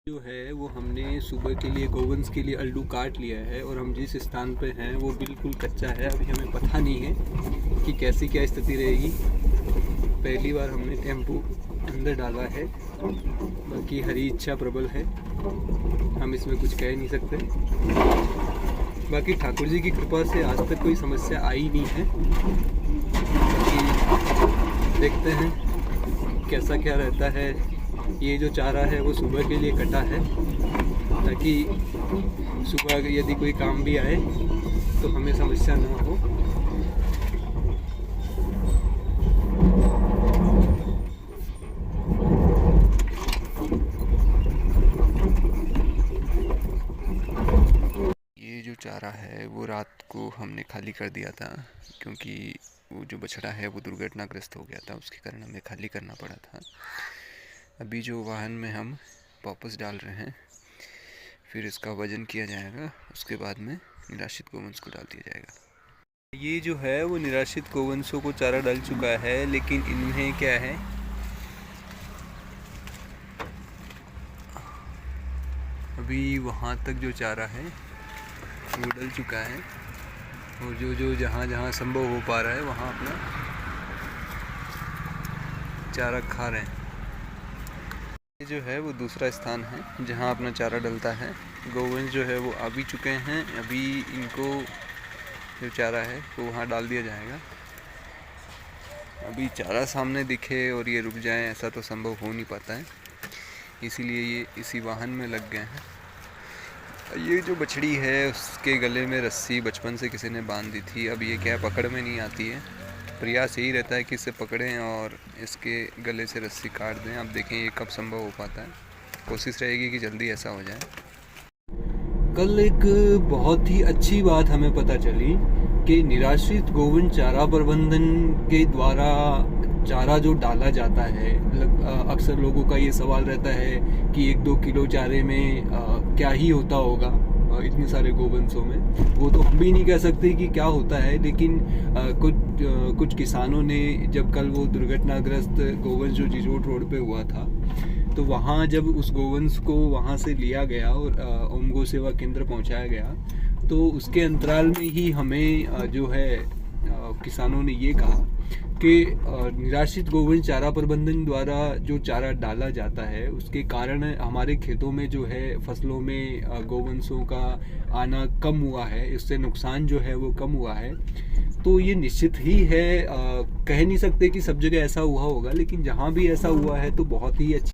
जो है वो हमने सुबह के लिए गोवंश के लिए आलू काट लिया है और हम जिस स्थान पे हैं वो बिल्कुल कच्चा है। अभी हमें पता नहीं है कि कैसी क्या स्थिति रहेगी। पहली बार हमने टेम्पो अंदर डाला है, बाकी हरी इच्छा प्रबल है, हम इसमें कुछ कह नहीं सकते। बाकी ठाकुर जी की कृपा से आज तक कोई समस्या आई नहीं है। बाकी देखते हैं कैसा क्या रहता है। ये जो चारा है वो सुबह के लिए कटा है ताकि सुबह यदि कोई काम भी आए तो हमें समस्या ना हो। ये जो चारा है वो रात को हमने खाली कर दिया था क्योंकि वो जो बछड़ा है वो दुर्घटनाग्रस्त हो गया था, उसके कारण हमें खाली करना पड़ा था। अभी जो वाहन में हम वापस डाल रहे हैं, फिर इसका वजन किया जाएगा, उसके बाद में निराश्रित गोवंश को डाल दिया जाएगा। ये जो है वो निराश्रित गोवंशों को चारा डाल चुका है, लेकिन इन्हें क्या है, अभी वहाँ तक जो चारा है वो डल चुका है और जो जहाँ संभव हो पा रहा है वहाँ अपना चारा खा रहे हैं। ये जो है वो दूसरा स्थान है जहाँ अपना चारा डलता है। गोवंश जो है वो आ भी चुके हैं। अभी इनको जो चारा है वो वहाँ डाल दिया जाएगा। अभी चारा सामने दिखे और ये रुक जाए ऐसा तो संभव हो नहीं पाता है, इसीलिए ये इसी वाहन में लग गए हैं। ये जो बछड़ी है उसके गले में रस्सी बचपन से किसी ने बांध दी थी। अब ये क्या पकड़ में नहीं आती है, प्रयास यही रहता है कि इसे पकड़ें और इसके गले से रस्सी काट दें। अब देखें ये कब संभव हो पाता है, कोशिश रहेगी कि जल्दी ऐसा हो जाए। कल एक बहुत ही अच्छी बात हमें पता चली कि निराश्रित गोवंश चारा प्रबंधन के द्वारा चारा जो डाला जाता है, अक्सर लोगों का ये सवाल रहता है कि 1-2 किलो चारे में क्या ही होता होगा इतने सारे गोवंशों में। वो तो हम भी नहीं कह सकते कि क्या होता है, लेकिन कुछ किसानों ने जब कल वो दुर्घटनाग्रस्त गोवंश जो जिजोट रोड पे हुआ था, तो वहाँ जब उस गोवंश को वहाँ से लिया गया और ओम गो सेवा केंद्र पहुँचाया गया, तो उसके अंतराल में ही हमें जो है किसानों ने ये कहा कि निराश्रित गोवंश चारा प्रबंधन द्वारा जो चारा डाला जाता है उसके कारण हमारे खेतों में जो है फसलों में गोवंशों का आना कम हुआ है, इससे नुकसान जो है वो कम हुआ है। तो ये निश्चित ही है, कह नहीं सकते कि सब जगह ऐसा हुआ होगा, लेकिन जहाँ भी ऐसा हुआ है तो बहुत ही अच्छी